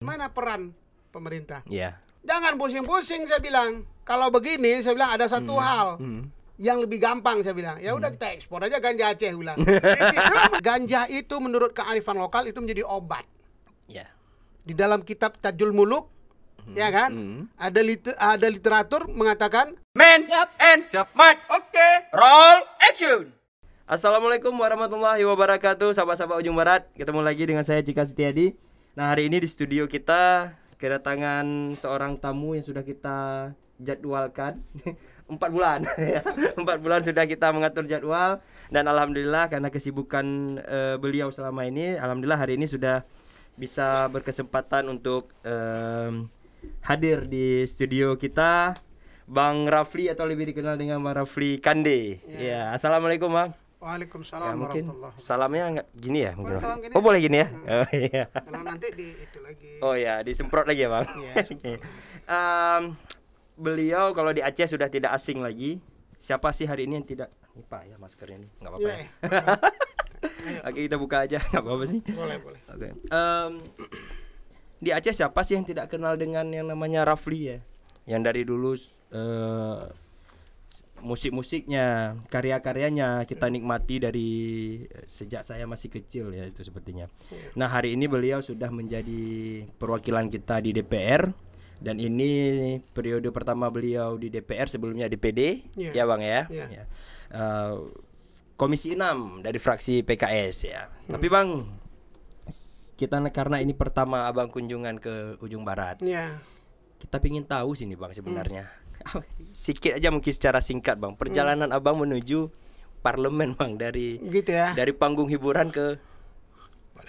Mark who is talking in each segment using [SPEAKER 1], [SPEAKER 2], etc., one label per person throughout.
[SPEAKER 1] Mana peran pemerintah?
[SPEAKER 2] Iya.
[SPEAKER 1] Jangan pusing-pusing saya bilang. Kalau begini saya bilang ada satu hal yang lebih gampang saya bilang. Ya udah kita ekspor aja ganja Aceh bilang. Ganja itu menurut kearifan lokal itu menjadi obat.
[SPEAKER 2] Iya.
[SPEAKER 1] Di dalam kitab Tajul Muluk ya kan? Ada literatur mengatakan
[SPEAKER 3] Man and Match. Oke. Roll action.
[SPEAKER 2] Assalamualaikum warahmatullahi wabarakatuh, sahabat-sahabat Ujung Barat. Ketemu lagi dengan saya Cika Setiadi. Nah, hari ini di studio kita kedatangan seorang tamu yang sudah kita jadwalkan 4 bulan. 4 bulan sudah kita mengatur jadwal. Dan alhamdulillah karena kesibukan beliau selama ini, alhamdulillah hari ini sudah bisa berkesempatan untuk hadir di studio kita, Bang Rafli atau lebih dikenal dengan Bang Rafli Kande. Ya, assalamualaikum Bang.
[SPEAKER 1] Waalaikumsalam
[SPEAKER 2] Ya, mungkin
[SPEAKER 1] warahmatullahi wabarakatuh.
[SPEAKER 2] salamnya nggak gini ya mungkin.
[SPEAKER 1] Salam gini.
[SPEAKER 2] Oh boleh gini ya. Oh iya.
[SPEAKER 1] Kalau nanti di itu lagi.
[SPEAKER 2] Oh ya, disemprot lagi ya Bang.
[SPEAKER 1] Iya,
[SPEAKER 2] Oke. Beliau kalau di Aceh sudah tidak asing lagi. Siapa sih hari ini yang tidak? Ini Pak ya maskernya ini, nggak apa-apa.
[SPEAKER 1] Iya.
[SPEAKER 2] Ya. Oke, kita buka aja, nggak apa-apa sih.
[SPEAKER 1] Boleh.
[SPEAKER 2] Oke. Di Aceh siapa sih yang tidak kenal dengan yang namanya Rafli ya? Yang dari dulu musik-musiknya, karya-karyanya kita nikmati dari sejak saya masih kecil ya, itu sepertinya. Nah, hari ini beliau sudah menjadi perwakilan kita di DPR dan ini periode pertama beliau di DPR, sebelumnya DPD, ya Bang ya. Ya. Komisi 6 dari fraksi PKS ya. Tapi Bang, kita karena ini pertama Abang kunjungan ke Ujung Barat.
[SPEAKER 1] Iya.
[SPEAKER 2] Kita ingin tahu sini Bang sebenarnya. Sikit aja mungkin secara singkat Bang, perjalanan Abang menuju parlemen Bang, dari
[SPEAKER 1] Gitu ya.
[SPEAKER 2] dari panggung hiburan ke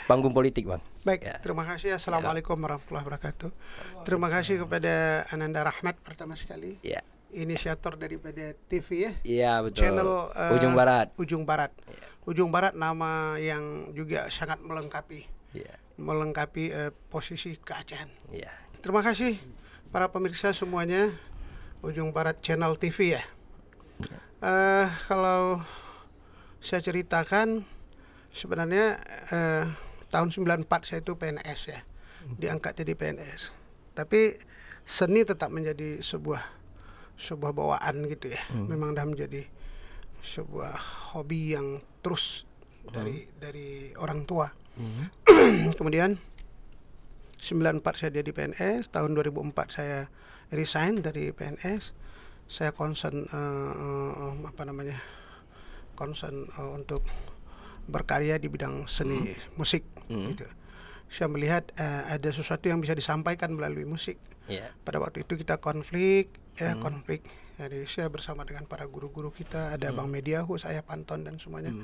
[SPEAKER 2] panggung politik Bang.
[SPEAKER 1] Baik,
[SPEAKER 2] Ya.
[SPEAKER 1] terima kasih. Assalamualaikum warahmatullahi wabarakatuh. Terima kasih kepada Ananda Rahmat pertama sekali,
[SPEAKER 2] Iya.
[SPEAKER 1] inisiator daripada TV ya.
[SPEAKER 2] Iya betul.
[SPEAKER 1] Channel
[SPEAKER 2] Ujung Barat.
[SPEAKER 1] Ujung Barat. Ujung Barat nama yang juga sangat melengkapi.
[SPEAKER 2] Iya.
[SPEAKER 1] Melengkapi posisi keacehan.
[SPEAKER 2] Iya.
[SPEAKER 1] Terima kasih para pemirsa semuanya, Ujung Barat Channel TV ya. Kalau saya ceritakan sebenarnya tahun 94 saya itu PNS ya, diangkat jadi PNS. Tapi seni tetap menjadi sebuah bawaan gitu ya. Memang dah menjadi sebuah hobi yang terus dari orang tua. Kemudian 94 saya jadi PNS, tahun 2004 saya resign dari PNS. Saya concern untuk berkarya di bidang seni musik gitu. Saya melihat ada sesuatu yang bisa disampaikan melalui musik. Pada waktu itu kita konflik. Jadi saya bersama dengan para guru-guru kita, ada Bang Mediahu, saya Panton dan semuanya.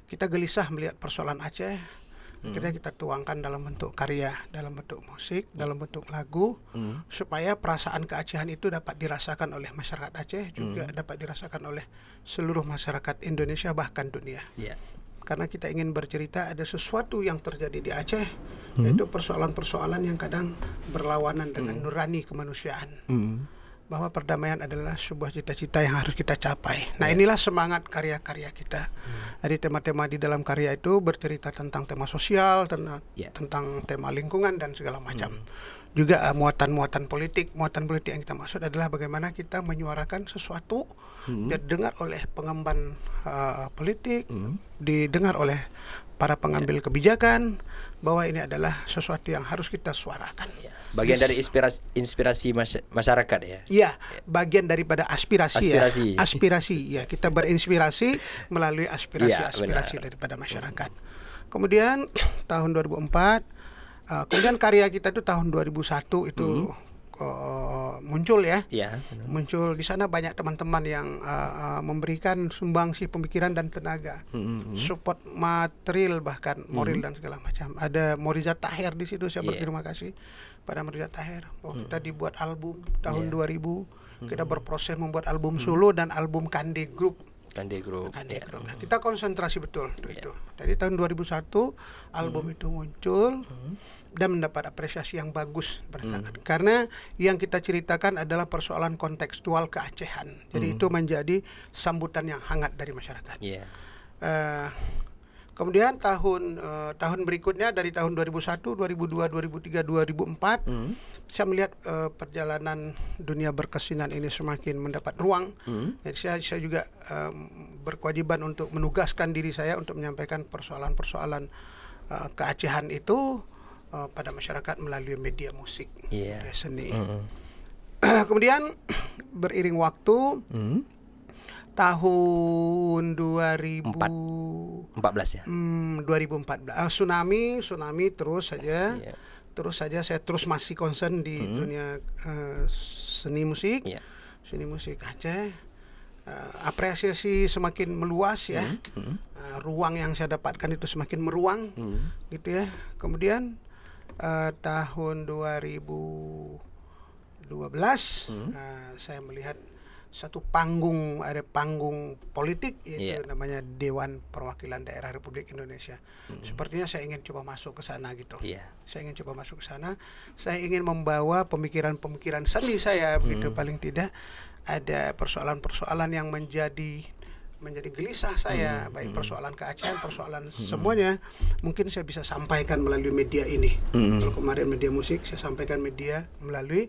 [SPEAKER 1] Kita gelisah melihat persoalan Aceh. Akhirnya kita tuangkan dalam bentuk karya, dalam bentuk musik, dalam bentuk lagu, supaya perasaan keacehan itu dapat dirasakan oleh masyarakat Aceh, juga dapat dirasakan oleh seluruh masyarakat Indonesia bahkan dunia. Karena kita ingin bercerita ada sesuatu yang terjadi di Aceh, yaitu persoalan-persoalan yang kadang berlawanan dengan nurani kemanusiaan. Bahwa perdamaian adalah sebuah cita-cita yang harus kita capai. Nah, inilah semangat karya-karya kita. Jadi tema-tema di dalam karya itu bercerita tentang tema sosial, tentang tema lingkungan dan segala macam. Juga muatan-muatan politik. Muatan politik yang kita maksud adalah bagaimana kita menyuarakan sesuatu didengar oleh pengemban politik, didengar oleh para pengambil kebijakan, bahwa ini adalah sesuatu yang harus kita suarakan.
[SPEAKER 2] Bagian dari inspirasi masyarakat ya.
[SPEAKER 1] Iya, bagian daripada aspirasi. Ya, kita berinspirasi melalui aspirasi daripada masyarakat. Kemudian tahun 2004, kemudian karya kita itu tahun 2001 itu muncul ya. Muncul di sana banyak teman-teman yang memberikan sumbangsi pemikiran dan tenaga, support material bahkan moral dan segala macam. Ada Moriza Taher di situ, saya berterima kasih pada Moriza Taher. Kita dibuat album tahun 2000. Kita berproses membuat album solo dan album Kande Group. Nah, kita konsentrasi betul itu. Dari tahun 2001 album itu muncul dan mendapat apresiasi yang bagus karena yang kita ceritakan adalah persoalan kontekstual keacehan. Jadi itu menjadi sambutan yang hangat dari masyarakat. Kemudian tahun berikutnya dari tahun 2001, 2002, 2003, 2004 saya melihat perjalanan dunia berkesenian ini semakin mendapat ruang. Jadi saya juga berkewajiban untuk menugaskan diri saya untuk menyampaikan persoalan-persoalan keacehan itu pada masyarakat melalui media musik, media seni. Kemudian beriring waktu tahun 2014
[SPEAKER 2] ya.
[SPEAKER 1] 2014 tsunami terus saja. Terus saja saya masih concern di dunia seni musik. Seni musik Aceh. Apresiasi semakin meluas ya. Ruang yang saya dapatkan itu semakin meruang gitu ya. Kemudian tahun 2012 saya melihat satu ada panggung politik yaitu namanya Dewan Perwakilan Daerah Republik Indonesia. Sepertinya saya ingin coba masuk ke sana gitu. Saya ingin coba masuk ke sana. Saya ingin membawa pemikiran-pemikiran seni saya begitu, paling tidak ada persoalan-persoalan yang menjadi gelisah saya, baik persoalan keacehan, persoalan semuanya mungkin saya bisa sampaikan melalui media ini. Kalau kemarin media musik, saya sampaikan media melalui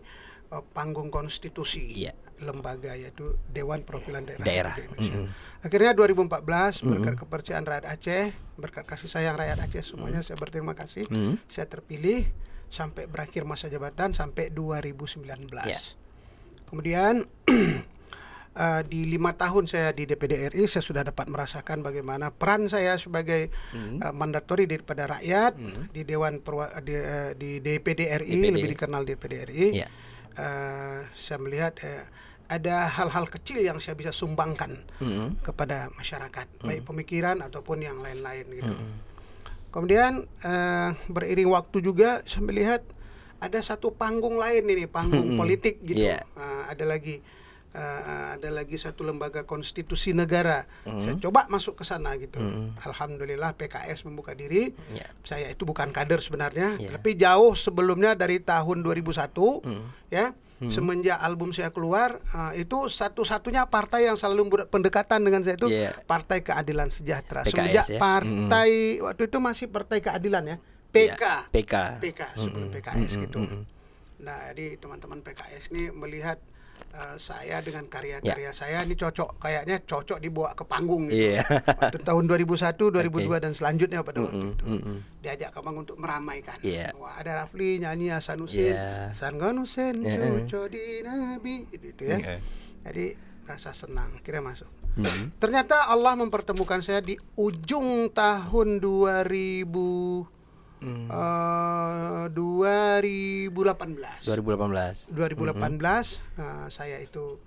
[SPEAKER 1] panggung konstitusi lembaga yaitu Dewan Perwakilan Daerah Indonesia. Akhirnya 2014 berkat kepercayaan rakyat Aceh, berkat kasih sayang rakyat Aceh semuanya, saya berterima kasih. Saya terpilih sampai berakhir masa jabatan sampai 2019. Kemudian di 5 tahun saya di DPD RI, saya sudah dapat merasakan bagaimana peran saya sebagai mandatori daripada rakyat di di DPD RI, lebih dikenal DPD RI. Saya melihat ada hal-hal kecil yang saya bisa sumbangkan kepada masyarakat, baik pemikiran ataupun yang lain-lain gitu. Kemudian beriring waktu juga saya melihat ada satu panggung lain ini, panggung politik gitu. Ada lagi satu lembaga konstitusi negara. Saya coba masuk ke sana gitu. Alhamdulillah PKS membuka diri. Saya itu bukan kader sebenarnya, tapi jauh sebelumnya dari tahun 2001 ya. Semenjak album saya keluar, itu satu-satunya partai yang selalu pendekatan dengan saya itu Partai Keadilan Sejahtera.
[SPEAKER 2] PKS,
[SPEAKER 1] semenjak partai waktu itu masih Partai Keadilan ya, PK sebelum PKS gitu. Nah, jadi teman-teman PKS ini melihat saya dengan karya-karya saya ini kayaknya cocok dibawa ke panggung gitu. Waktu tahun 2001, 2002 dan selanjutnya pada waktu itu diajak ke panggung untuk meramaikan. Wah, ada Rafli nyanyi Hasan Hussein, Hasan Hussein cocok di Nabi gitu ya. Jadi rasa senang, kira masuk. Ternyata Allah mempertemukan saya di ujung tahun 2018. Saya itu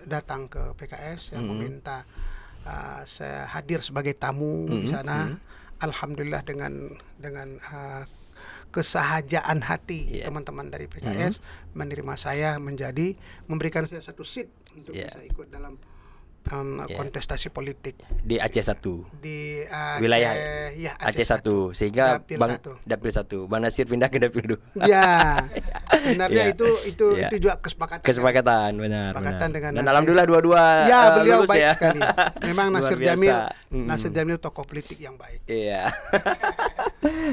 [SPEAKER 1] datang ke PKS yang meminta saya hadir sebagai tamu di sana. Alhamdulillah dengan kesahajaan hati teman-teman dari PKS menerima saya memberikan saya satu seat untuk bisa ikut dalam kontestasi politik
[SPEAKER 2] di Aceh 1
[SPEAKER 1] di
[SPEAKER 2] wilayah Aceh 1 sehingga Dapil 1 Bang Nasir pindah ke Dapil 2.
[SPEAKER 1] Sebenarnya itu juga kesepakatan
[SPEAKER 2] benar.
[SPEAKER 1] Dengan
[SPEAKER 2] dan alhamdulillah dua-dua
[SPEAKER 1] beliau
[SPEAKER 2] lulus
[SPEAKER 1] baik
[SPEAKER 2] ya.
[SPEAKER 1] sekali. Memang Nasir Jamil tokoh politik yang baik.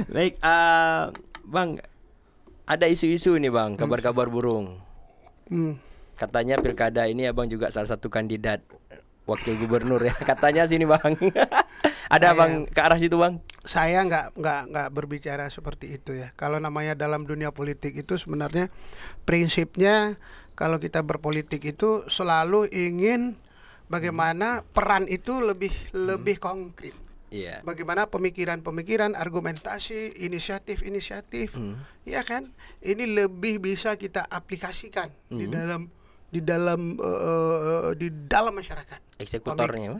[SPEAKER 2] Baik, Bang, ada isu-isu nih Bang, kabar-kabar burung. Katanya pilkada ini Abang juga salah satu kandidat wakil gubernur ya, katanya sini Bang. Ada Bang ke arah situ Bang?
[SPEAKER 1] Saya nggak berbicara seperti itu ya. Kalau namanya dalam dunia politik itu sebenarnya prinsipnya kalau kita berpolitik itu selalu ingin bagaimana peran itu lebih konkret. Bagaimana pemikiran-pemikiran, argumentasi, inisiatif, ya kan? Ini lebih bisa kita aplikasikan di dalam masyarakat.
[SPEAKER 2] Eksekutornya.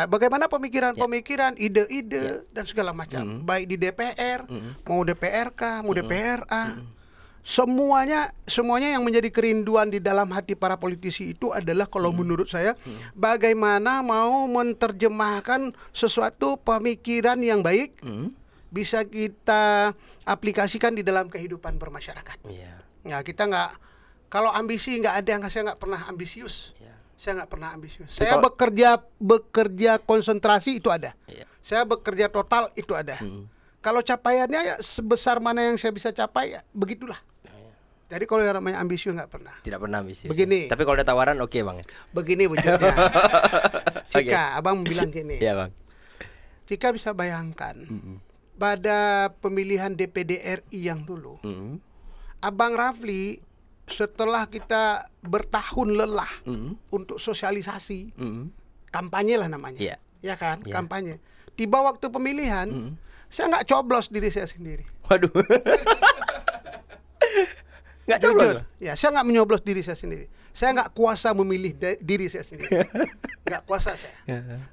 [SPEAKER 1] Bagaimana pemikiran-pemikiran, ide-ide dan segala macam, baik di DPR, mau DPRK, mau DPRA. Semuanya yang menjadi kerinduan di dalam hati para politisi itu adalah kalau menurut saya bagaimana mau menerjemahkan sesuatu pemikiran yang baik bisa kita aplikasikan di dalam kehidupan bermasyarakat. Nah, kita kalau ambisi nggak ada, saya nggak pernah ambisius. Saya nggak pernah ambisius. Saya bekerja konsentrasi itu ada. Saya bekerja total itu ada. Kalau capaiannya ya sebesar mana yang saya bisa capai ya begitulah. Jadi kalau yang namanya ambisius nggak pernah.
[SPEAKER 2] Tidak pernah ambisius.
[SPEAKER 1] Begini.
[SPEAKER 2] Tapi kalau ada tawaran oke bang.
[SPEAKER 1] Begini wujudnya. Cika, abang bilang gini.
[SPEAKER 2] Iya bang.
[SPEAKER 1] Cika bisa bayangkan pada pemilihan DPD RI yang dulu, Abang Rafli setelah kita bertahun lelah untuk sosialisasi, kampanye lah namanya, ya kan, kampanye. Tiba waktu pemilihan, saya nggak coblos diri saya sendiri.
[SPEAKER 2] Waduh. Nggak coblos?
[SPEAKER 1] Ya, saya nggak menyoblos diri saya sendiri. Saya nggak kuasa memilih diri saya sendiri. Nggak kuasa saya.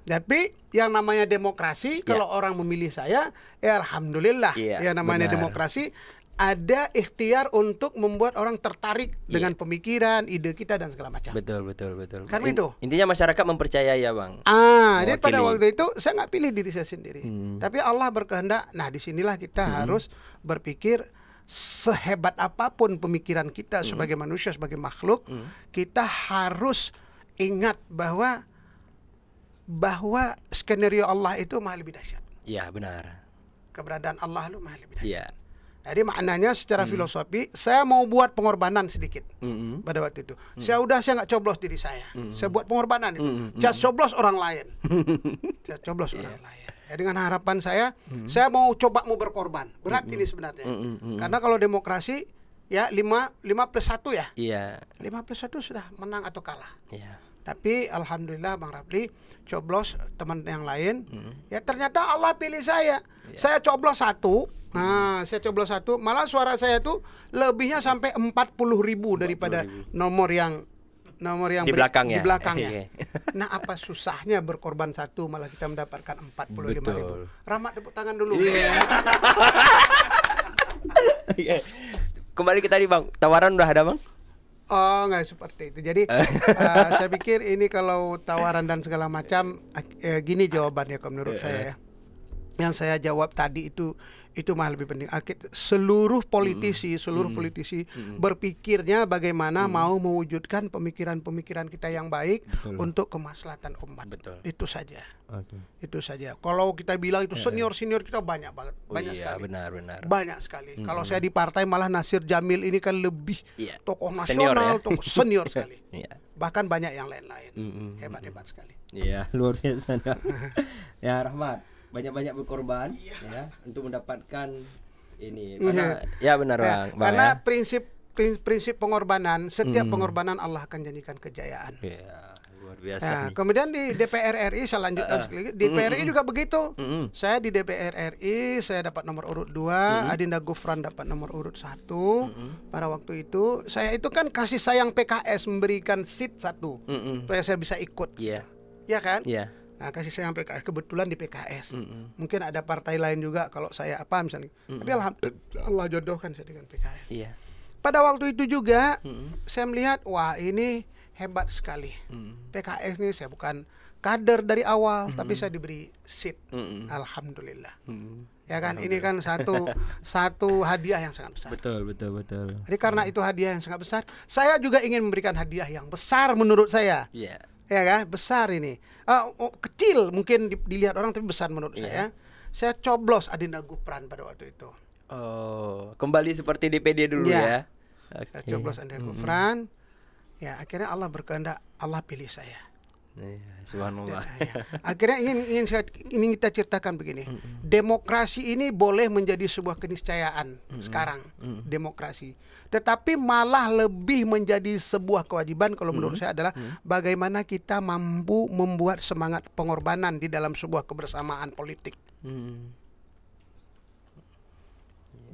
[SPEAKER 1] Tapi yang namanya demokrasi, kalau orang memilih saya, ya alhamdulillah. Yang namanya demokrasi, ada ikhtiar untuk membuat orang tertarik dengan pemikiran, ide kita dan segala macam.
[SPEAKER 2] Betul.
[SPEAKER 1] Kan itu.
[SPEAKER 2] Intinya masyarakat mempercayai ya bang.
[SPEAKER 1] Jadi pada waktu itu saya nggak pilih diri saya sendiri. Tapi Allah berkehendak. Nah disinilah kita harus berpikir sehebat apapun pemikiran kita sebagai manusia, sebagai makhluk, kita harus ingat bahwa skenario Allah itu maha lebih dahsyat.
[SPEAKER 2] Iya benar.
[SPEAKER 1] Keberadaan Allah itu maha lebih dahsyat. Jadi maknanya secara filosofi, saya mau buat pengorbanan sedikit pada waktu itu. Saya nggak coblos diri saya. Saya buat pengorbanan itu. Saya coblos orang lain. Saya coblos orang lain. Ya, dengan harapan saya mau berkorban. Berat ini sebenarnya. Karena kalau demokrasi ya 5+1 ya.
[SPEAKER 2] Iya.
[SPEAKER 1] 5+1 sudah menang atau kalah.
[SPEAKER 2] Iya.
[SPEAKER 1] Tapi alhamdulillah Bang Rafli coblos teman yang lain. Ya ternyata Allah pilih saya. Saya coblos 1. Saya coblos 1. Malah suara saya tuh lebihnya sampai 40.000 daripada nomor yang
[SPEAKER 2] di belakangnya.
[SPEAKER 1] Nah, apa susahnya berkorban 1 malah kita mendapatkan 45.000. Rahmat tepuk tangan dulu.
[SPEAKER 2] Kembali ke tadi bang, tawaran udah ada bang?
[SPEAKER 1] Oh, nggak seperti itu. Jadi saya pikir ini kalau tawaran dan segala macam gini jawabannya kalau menurut saya ya. Yang saya jawab tadi itu malah lebih penting. Seluruh politisi berpikirnya bagaimana mau mewujudkan pemikiran-pemikiran kita yang baik untuk kemaslahatan umat. Itu saja. Itu saja. Kalau kita bilang itu senior kita banyak banget, sekali.
[SPEAKER 2] Benar.
[SPEAKER 1] Banyak sekali. Kalau saya di partai malah Nasir Jamil ini kan lebih tokoh
[SPEAKER 2] senior,
[SPEAKER 1] nasional,
[SPEAKER 2] ya?
[SPEAKER 1] tokoh senior sekali. Bahkan banyak yang lain-lain. Hebat-hebat sekali.
[SPEAKER 2] Iya, luar biasa. Ya Rahmat, banyak-banyak berkorban ya untuk mendapatkan ini. Ya benar bang.
[SPEAKER 1] Karena prinsip pengorbanan, setiap pengorbanan Allah akan jadikan kejayaan.
[SPEAKER 2] Ya, luar biasa.
[SPEAKER 1] Kemudian di DPR RI saya lanjutkan sekali. Di DPR RI juga begitu. Saya di DPR RI saya dapat nomor urut 2, Adinda Gufran dapat nomor urut 1. Pada waktu itu saya itu kan kasih sayang PKS memberikan seat 1 supaya saya bisa ikut. Iya kan?
[SPEAKER 2] Iya.
[SPEAKER 1] Nah, kasih sayang PKS kebetulan di PKS. Mungkin ada partai lain juga kalau saya apa misalnya. Tapi alhamdulillah Allah jodohkan saya dengan PKS. Pada waktu itu juga saya melihat wah ini hebat sekali. PKS ini saya bukan kader dari awal tapi saya diberi seat. Alhamdulillah. Ya kan ini kan satu hadiah yang sangat besar.
[SPEAKER 2] Betul.
[SPEAKER 1] Jadi karena itu hadiah yang sangat besar, saya juga ingin memberikan hadiah yang besar menurut saya. Ya kan, besar ini. Kecil mungkin dilihat orang tapi besar menurut saya. Saya coblos Adinda Gufran pada waktu itu.
[SPEAKER 2] Oh, kembali seperti DPD dulu ya.
[SPEAKER 1] Saya coblos Adinda Gufran. Ya, akhirnya Allah berkehendak, Allah pilih saya.
[SPEAKER 2] Subhanallah.
[SPEAKER 1] Akhirnya ingin kita ceritakan begini. Demokrasi ini boleh menjadi sebuah keniscayaan sekarang, demokrasi. Tetapi malah lebih menjadi sebuah kewajiban kalau menurut saya adalah bagaimana kita mampu membuat semangat pengorbanan di dalam sebuah kebersamaan politik.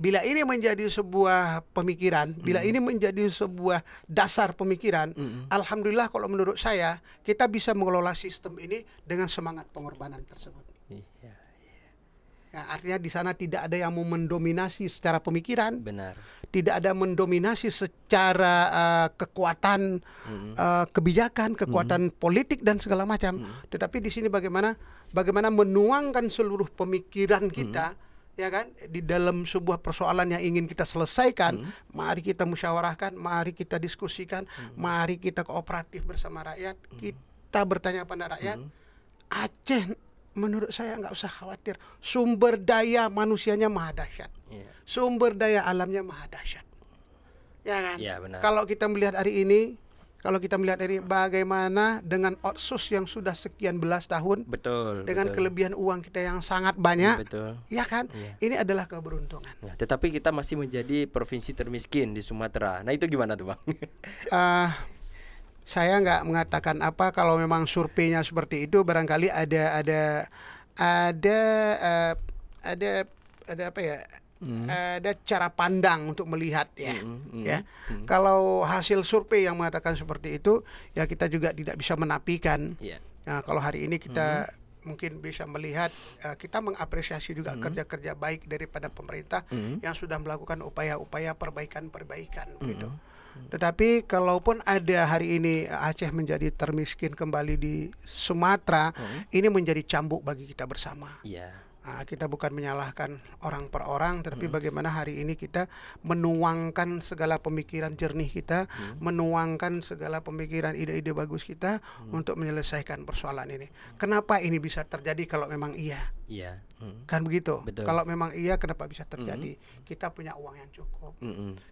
[SPEAKER 1] Bila ini menjadi sebuah pemikiran, bila ini menjadi sebuah dasar pemikiran, alhamdulillah kalau menurut saya kita bisa mengelola sistem ini dengan semangat pengorbanan tersebut. Ya, artinya di sana tidak ada yang mau mendominasi secara pemikiran, tidak ada mendominasi secara kekuatan kebijakan, kekuatan politik dan segala macam. Tetapi di sini bagaimana menuangkan seluruh pemikiran kita. ya kan, di dalam sebuah persoalan yang ingin kita selesaikan, mari kita musyawarahkan, mari kita diskusikan, mari kita kooperatif bersama rakyat, kita bertanya pada rakyat. Aceh menurut saya nggak usah khawatir, sumber daya manusianya maha dahsyat, sumber daya alamnya maha dahsyat, ya kan.
[SPEAKER 2] Benar.
[SPEAKER 1] Kalau kita melihat hari ini, bagaimana dengan otsus yang sudah sekian belas tahun, dengan kelebihan uang kita yang sangat banyak, ya kan, ini adalah keberuntungan.
[SPEAKER 2] Tetapi kita masih menjadi provinsi termiskin di Sumatera. Nah itu gimana tuh Bang?
[SPEAKER 1] Saya nggak mengatakan apa, kalau memang surveinya seperti itu, barangkali ada apa ya? Ada cara pandang untuk melihat ya. Kalau hasil survei yang mengatakan seperti itu, ya kita juga tidak bisa menafikan. Nah, kalau hari ini kita mungkin bisa melihat, kita mengapresiasi juga kerja-kerja baik daripada pemerintah yang sudah melakukan upaya-upaya perbaikan gitu. Tetapi kalaupun ada hari ini Aceh menjadi termiskin kembali di Sumatera, ini menjadi cambuk bagi kita bersama. Kita bukan menyalahkan orang per orang, tetapi bagaimana hari ini kita menuangkan segala pemikiran jernih kita, menuangkan segala pemikiran ide-ide bagus kita untuk menyelesaikan persoalan ini. Kenapa ini bisa terjadi kalau memang iya? Kan begitu. Kalau memang iya, kenapa bisa terjadi? Kita punya uang yang cukup,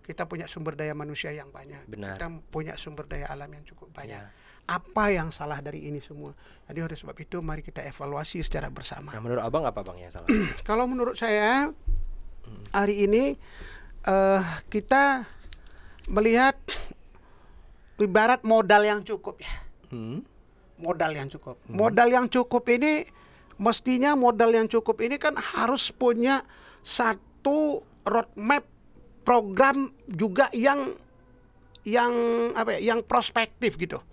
[SPEAKER 1] kita punya sumber daya manusia yang banyak, kita punya sumber daya alam yang cukup banyak. Apa yang salah dari ini semua? Jadi oleh sebab itu mari kita evaluasi secara bersama.
[SPEAKER 2] Nah, menurut Abang apa Bang yang salah?
[SPEAKER 1] Kalau menurut saya hari ini kita melihat ibarat modal yang cukup ya. Modal yang cukup. Modal yang cukup ini mestinya kan harus punya satu roadmap program juga yang prospektif gitu.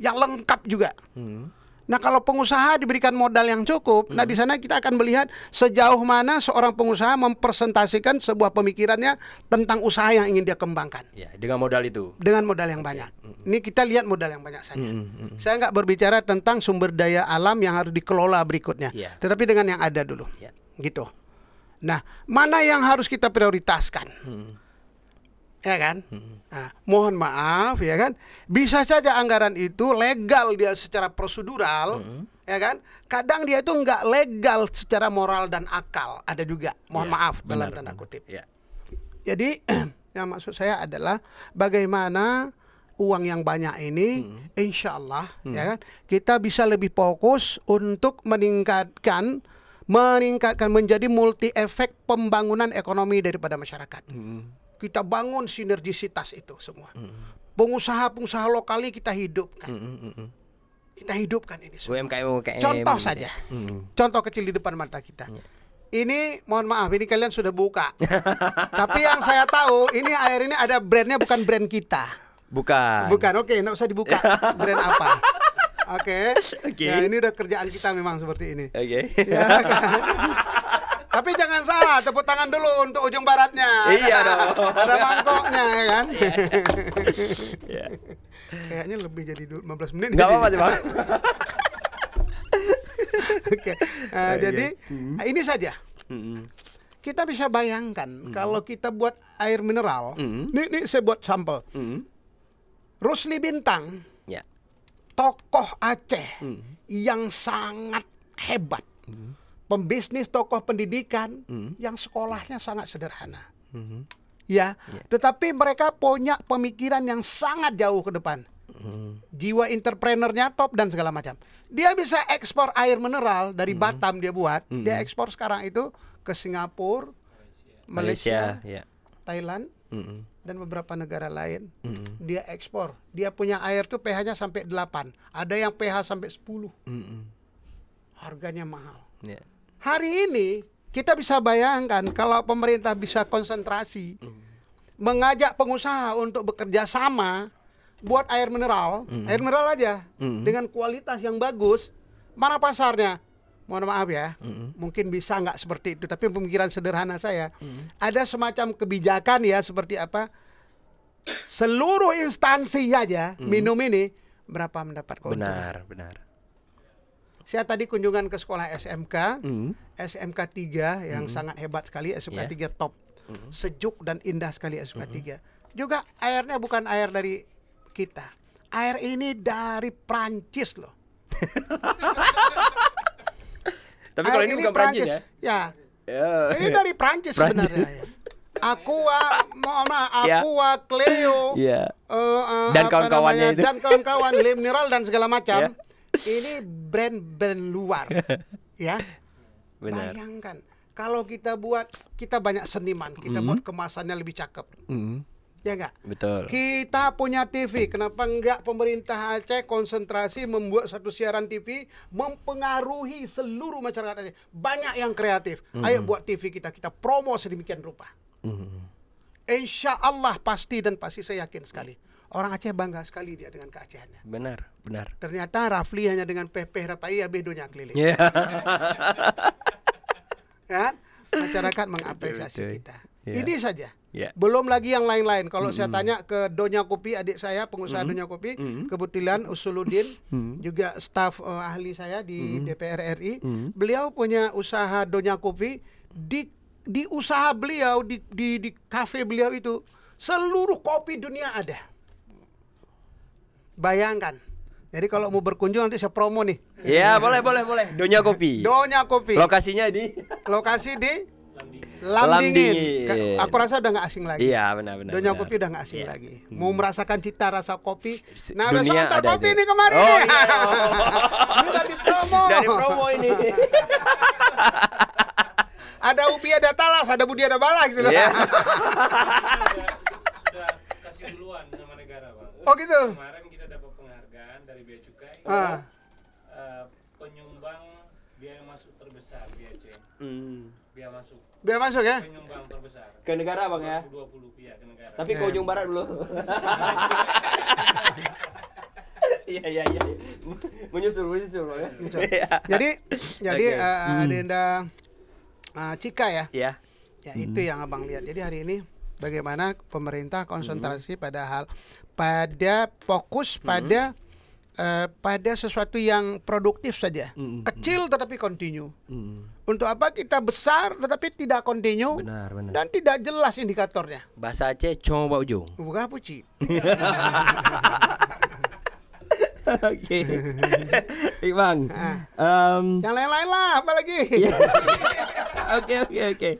[SPEAKER 1] Yang lengkap juga. Nah, kalau pengusaha diberikan modal yang cukup, nah di sana kita akan melihat sejauh mana seorang pengusaha mempresentasikan sebuah pemikirannya tentang usaha yang ingin dia kembangkan.
[SPEAKER 2] Dengan modal itu.
[SPEAKER 1] Dengan modal yang banyak. Ini kita lihat modal yang banyak saja. Saya nggak berbicara tentang sumber daya alam yang harus dikelola berikutnya, tetapi dengan yang ada dulu. Gitu. Nah, mana yang harus kita prioritaskan? Ya kan? Nah, mohon maaf ya kan, bisa saja anggaran itu legal dia secara prosedural, ya kan? Kadang dia itu nggak legal secara moral dan akal, ada juga. Mohon maaf dalam tanda kutip. Jadi yang maksud saya adalah bagaimana uang yang banyak ini, insya Allah ya kan, kita bisa lebih fokus untuk meningkatkan menjadi multi efek pembangunan ekonomi daripada masyarakat. Kita bangun sinergisitas itu semua. Pengusaha-pengusaha lokal kita hidupkan. Kita hidupkan ini semua.
[SPEAKER 2] UMKM.
[SPEAKER 1] Contoh saja. Contoh kecil di depan mata kita. Ini mohon maaf, ini kalian sudah buka. Tapi yang saya tahu, ini air ini ada brandnya, bukan brand kita.
[SPEAKER 2] Bukan.
[SPEAKER 1] Oke, nggak usah dibuka. Brand apa? Oke. Ya, ini udah kerjaan kita memang seperti ini. Ya, kan? Tapi jangan salah, tepuk tangan dulu untuk ujung baratnya.
[SPEAKER 2] Iya dong.
[SPEAKER 1] Ada mangkoknya ya kan. Kayaknya lebih jadi 15 menit.
[SPEAKER 2] Gak apa-apa sih Bang.
[SPEAKER 1] Oke. Jadi ini saja. Kita bisa bayangkan kalau kita buat air mineral. Ini saya buat sampel. Rusli Bintang, tokoh Aceh yang sangat hebat. Pembisnis, tokoh pendidikan yang sekolahnya sangat sederhana. Tetapi mereka punya pemikiran yang sangat jauh ke depan. Jiwa entrepreneurnya top dan segala macam. Dia bisa ekspor air mineral dari Batam, dia buat. Dia ekspor sekarang itu ke Singapura, Malaysia, Thailand, dan beberapa negara lain. Dia ekspor. Dia punya air tuh pH-nya sampai 8. Ada yang pH sampai 10. Harganya mahal. Hari ini kita bisa bayangkan kalau pemerintah bisa konsentrasi mengajak pengusaha untuk bekerja sama buat air mineral aja dengan kualitas yang bagus. Mana pasarnya? Mohon maaf ya, mungkin bisa nggak seperti itu, tapi pemikiran sederhana saya ada semacam kebijakan ya, seperti apa? Seluruh instansi aja minum ini berapa mendapat keuntungan?
[SPEAKER 2] Benar.
[SPEAKER 1] Saya tadi kunjungan ke sekolah SMK, SMK 3 yang sangat hebat sekali, SMK 3 top. Sejuk dan indah sekali SMK 3. Juga airnya bukan air dari kita. Air ini dari Prancis loh.
[SPEAKER 2] Tapi kalau ini bukan Prancis ya?
[SPEAKER 1] Ya. Ini dari Prancis sebenarnya ya. Aqua, Aqua, Cleo,
[SPEAKER 2] dan kawan-kawannya itu.
[SPEAKER 1] Dan kawan-kawan, Le Mineral dan segala macam. Ini brand-brand luar, ya.
[SPEAKER 2] Benar.
[SPEAKER 1] Bayangkan, kalau kita banyak seniman, kita buat kemasannya lebih cakep. Ya enggak?
[SPEAKER 2] Betul.
[SPEAKER 1] Kita punya TV, kenapa enggak pemerintah Aceh konsentrasi membuat satu siaran TV mempengaruhi seluruh masyarakat Aceh. Banyak yang kreatif. Ayo buat TV kita promo sedemikian rupa. Insya Allah pasti saya yakin sekali. Orang Aceh bangga sekali dia dengan keacehannya.
[SPEAKER 2] Benar.
[SPEAKER 1] Ternyata Rafli hanya dengan pepeh rapai ya bedonya keliling. Kan? Masyarakat mengapresiasi kita. Ini saja. Belum lagi yang lain-lain. Kalau saya tanya ke Donya Kopi, adik saya pengusaha Donya Kopi, kebetulan Usuluddin juga staf ahli saya di DPR RI. Beliau punya usaha Donya Kopi. Di usaha beliau di kafe beliau itu seluruh kopi dunia ada. Bayangkan. Jadi kalau mau berkunjung nanti saya promo nih.
[SPEAKER 2] Ya, boleh. Donya Kopi.
[SPEAKER 1] Donya Kopi.
[SPEAKER 2] Lokasi di
[SPEAKER 1] Lamdingin. Aku rasa udah nggak asing lagi.
[SPEAKER 2] Iya, benar.
[SPEAKER 1] Donya Kopi udah nggak asing lagi. Mau merasakan cita rasa kopi. Nah,
[SPEAKER 2] dunia
[SPEAKER 1] besok antar kopi
[SPEAKER 2] itu.
[SPEAKER 1] nih kemarin.
[SPEAKER 2] Oh,
[SPEAKER 1] nih.
[SPEAKER 2] iya.
[SPEAKER 1] Ini udah dipromo.
[SPEAKER 2] Dari promo ini.
[SPEAKER 1] Ada ubi, ada talas, ada budi, ada balas gitu.
[SPEAKER 2] Iya.
[SPEAKER 4] Sudah kasih duluan sama negara, Bang.
[SPEAKER 1] Oh gitu.
[SPEAKER 4] Kemarin kita dapat penghargaan dari Bea Cukai. Penyumbang biaya masuk terbesar di Aceh. Biaya masuk
[SPEAKER 1] ya?
[SPEAKER 4] penyumbang terbesar.
[SPEAKER 2] Ke negara, Bang ya.
[SPEAKER 4] 2020 ya ke negara.
[SPEAKER 2] Tapi ke ujung barat dulu. Iya. Menyusul, Bang ya.
[SPEAKER 1] Jadi Adenda Cika ya.
[SPEAKER 2] Iya.
[SPEAKER 1] Ya itu yang Abang lihat. Jadi hari ini bagaimana pemerintah konsentrasi pada fokus pada sesuatu yang produktif saja. Kecil tetapi continue. Untuk apa kita besar tetapi tidak continue?
[SPEAKER 2] Benar.
[SPEAKER 1] Dan tidak jelas indikatornya.
[SPEAKER 2] Bahasa Aceh coba ujung.
[SPEAKER 1] Bukan puci.
[SPEAKER 2] Oke. Bang.
[SPEAKER 1] Yang lain-lain lah apalagi.
[SPEAKER 2] Oke.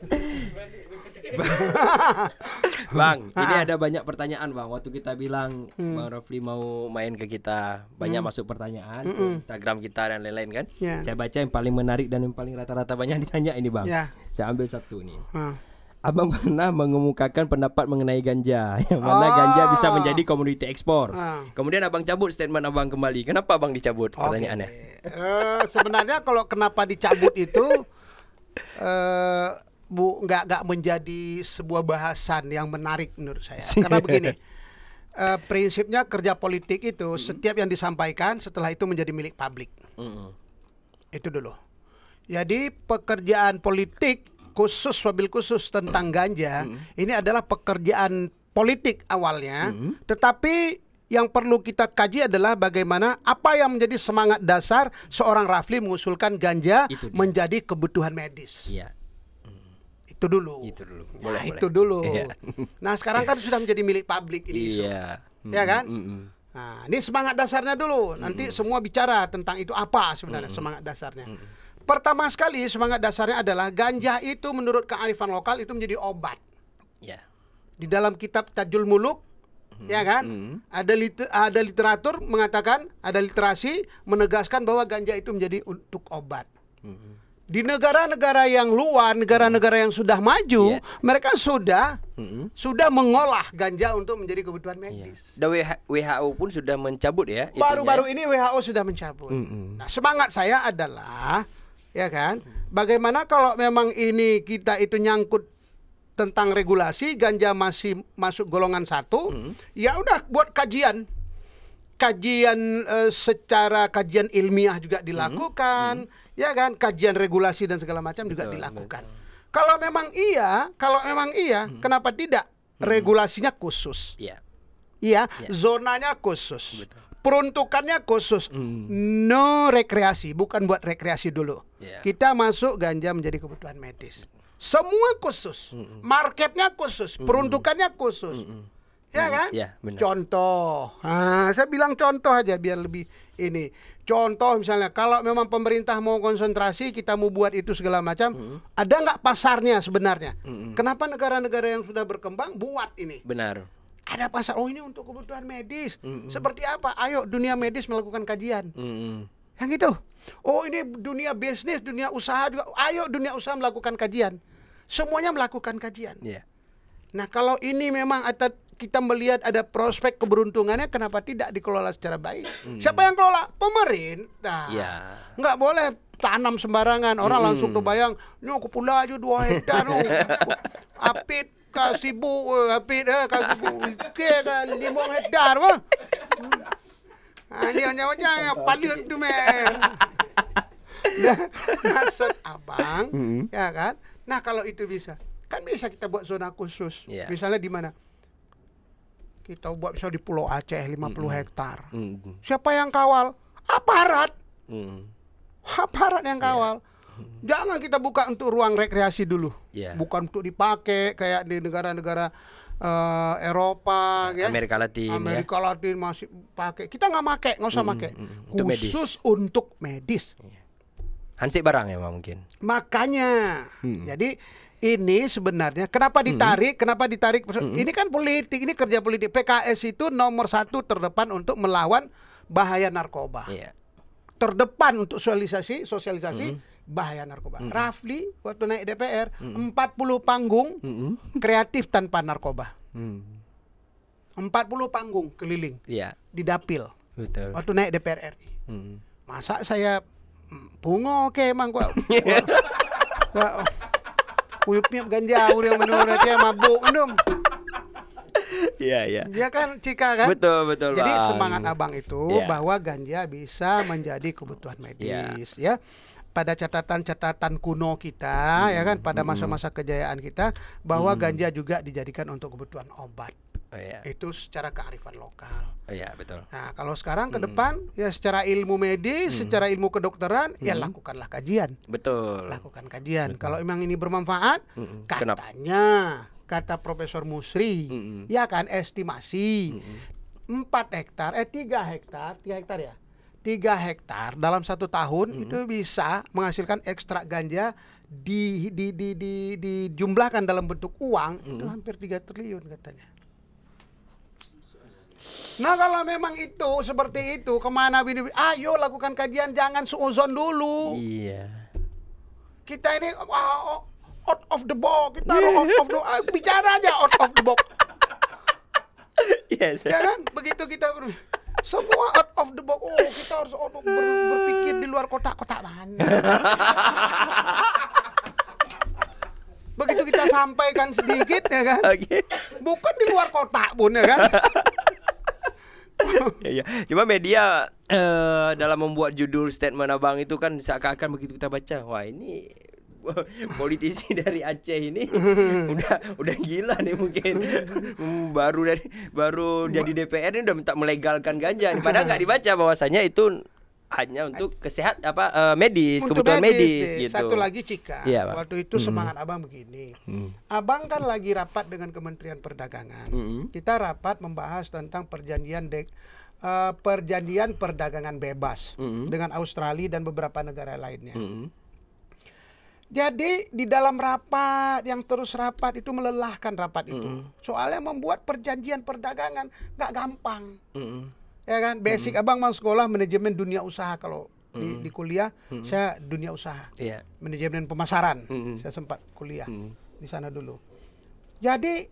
[SPEAKER 2] Bang, ini ada banyak pertanyaan, Bang. Waktu kita bilang Bang Rafli mau main ke kita, banyak masuk pertanyaan ke Instagram kita dan lain-lain kan. Saya baca yang paling menarik dan yang paling rata-rata banyak ditanya ini, Bang. Saya ambil satu nih. Abang pernah mengemukakan pendapat mengenai ganja, yang mana ganja bisa menjadi komoditi ekspor. Kemudian Abang cabut statement Abang kembali. Kenapa Abang dicabut? Pertanyaannya.
[SPEAKER 1] Sebenarnya kalau kenapa dicabut itu nggak menjadi sebuah bahasan yang menarik menurut saya. Karena begini, prinsipnya kerja politik itu setiap yang disampaikan setelah itu menjadi milik publik. Itu dulu. Jadi pekerjaan politik wabil khusus tentang ganja ini adalah pekerjaan politik awalnya, tetapi yang perlu kita kaji adalah bagaimana apa yang menjadi semangat dasar seorang Rafli mengusulkan ganja menjadi kebutuhan medis.
[SPEAKER 2] Iya.
[SPEAKER 1] Itu dulu.
[SPEAKER 2] Boleh.
[SPEAKER 1] Itu dulu. Nah, sekarang kan sudah menjadi milik publik ini.
[SPEAKER 2] Iya.
[SPEAKER 1] Ya kan? Nah, ini semangat dasarnya dulu. Nanti semua bicara tentang itu apa sebenarnya semangat dasarnya. Pertama sekali semangat dasarnya adalah ganja itu menurut kearifan lokal itu menjadi obat. Di dalam kitab Tajul Muluk, ya kan? Ada literatur mengatakan, ada literasi menegaskan bahwa ganja itu menjadi untuk obat. Di negara-negara yang luar, negara-negara yang sudah maju, mereka sudah mengolah ganja untuk menjadi kebutuhan medis.
[SPEAKER 2] Dan WHO pun sudah mencabut ya.
[SPEAKER 1] Baru-baru ini WHO sudah mencabut. Nah, semangat saya adalah, ya kan, bagaimana kalau memang ini kita itu nyangkut tentang regulasi, ganja masih masuk golongan 1, ya udah buat kajian secara kajian ilmiah juga dilakukan, ya kan, kajian regulasi dan segala macam juga dilakukan. Kalau memang iya, kenapa tidak? Regulasinya khusus, zonanya khusus, peruntukannya khusus. No rekreasi, bukan buat rekreasi dulu. Kita masuk ganja menjadi kebutuhan medis. Semua khusus. Marketnya khusus, peruntukannya khusus. Ya kan?
[SPEAKER 2] Ya, benar.
[SPEAKER 1] Contoh. Saya bilang contoh aja biar lebih ini. Contoh misalnya kalau memang pemerintah mau konsentrasi, kita mau buat itu segala macam, ada nggak pasarnya sebenarnya? Kenapa negara-negara yang sudah berkembang buat ini?
[SPEAKER 2] Benar.
[SPEAKER 1] Ada pasar. Oh, ini untuk kebutuhan medis. Seperti apa? Ayo dunia medis melakukan kajian. Yang itu. Oh, ini dunia bisnis, dunia usaha juga. Ayo dunia usaha melakukan kajian. Semuanya melakukan kajian. Nah, kalau ini memang kita melihat ada prospek keberuntungannya, kenapa tidak dikelola secara baik? Siapa yang kelola? Pemerintah. Nggak boleh tanam sembarangan. Orang langsung terbayang, aku pula aja 2 hektar. Apit kasih bu, apit kasih bu. Kan 5 hektar, mah. Dia hanya palut tu men. Maksud abang, ya kan? Nah, kalau itu bisa, kan bisa kita buat zona khusus. Misalnya di mana? Kita buat misalnya di Pulau Aceh 50 hektar. Siapa yang kawal? Aparat. Aparat yang kawal. Jangan kita buka untuk ruang rekreasi dulu. Bukan untuk dipakai kayak di negara-negara Eropa, ya.
[SPEAKER 2] Amerika Latin.
[SPEAKER 1] Amerika Latin masih pakai. Kita nggak pakai, nggak usah pakai. Khusus untuk medis.
[SPEAKER 2] Hansip barang ya mungkin.
[SPEAKER 1] Makanya, jadi ini sebenarnya kenapa ditarik? Kenapa ditarik? Ini kan politik, ini kerja politik. PKS itu nomor 1 terdepan untuk melawan bahaya narkoba. Terdepan untuk sosialisasi bahaya narkoba. Rafli waktu naik DPR 40 panggung kreatif tanpa narkoba. 40 panggung keliling di dapil.
[SPEAKER 2] Betul.
[SPEAKER 1] Waktu naik DPR RI. Masa saya bungo emang gua kuyupnya ganja yang menurut dia mabuk minum. Dia kan Cika kan.
[SPEAKER 2] Betul.
[SPEAKER 1] Jadi semangat abang itu bahwa ganja bisa menjadi kebutuhan medis ya. Pada catatan-catatan kuno kita ya kan, pada masa-masa kejayaan kita bahwa ganja juga dijadikan untuk kebutuhan obat. Itu secara kearifan lokal.
[SPEAKER 2] Betul.
[SPEAKER 1] Nah, kalau sekarang ke depan ya secara ilmu medis, secara ilmu kedokteran, ya lakukanlah kajian.
[SPEAKER 2] Betul.
[SPEAKER 1] Lakukan kajian. Kalau memang ini bermanfaat, katanya kata Profesor Musri, ya kan estimasi 4 hektar, 3 hektar ya. 3 hektar dalam 1 tahun itu bisa menghasilkan ekstrak ganja dijumlahkan dalam bentuk uang itu hampir 3 triliun katanya. Nah, kalau memang itu seperti itu, kemana ini? Ayo lakukan kajian, jangan suuzon dulu. Kita ini out of the box, kita out of the bicara aja out of the box. Ya kan? Begitu kita semua out of the box. Oh, kita harus berpikir di luar kotak-kotak mana. Begitu kita sampaikan sedikit ya kan? Bukan di luar kotak pun ya kan?
[SPEAKER 2] Cuma media dalam membuat judul statement abang itu kan seakan-akan begitu kita baca, wah ini politisi dari Aceh ini udah gila nih mungkin. baru jadi DPR ini udah minta melegalkan ganja nih. Padahal nggak dibaca bahwasanya itu hanya untuk medis,
[SPEAKER 1] untuk
[SPEAKER 2] kebutuhan medis gitu.
[SPEAKER 1] Satu lagi Cika, waktu itu semangat abang begini. Abang kan lagi rapat dengan Kementerian Perdagangan. Kita rapat membahas tentang perjanjian perdagangan bebas dengan Australia dan beberapa negara lainnya. Jadi di dalam rapat yang terus rapat itu melelahkan rapat itu. Soalnya membuat perjanjian perdagangan nggak gampang. Ya kan, basic abang mau sekolah manajemen dunia usaha kalau di kuliah. Saya dunia usaha, manajemen pemasaran. Saya sempat kuliah di sana dulu. Jadi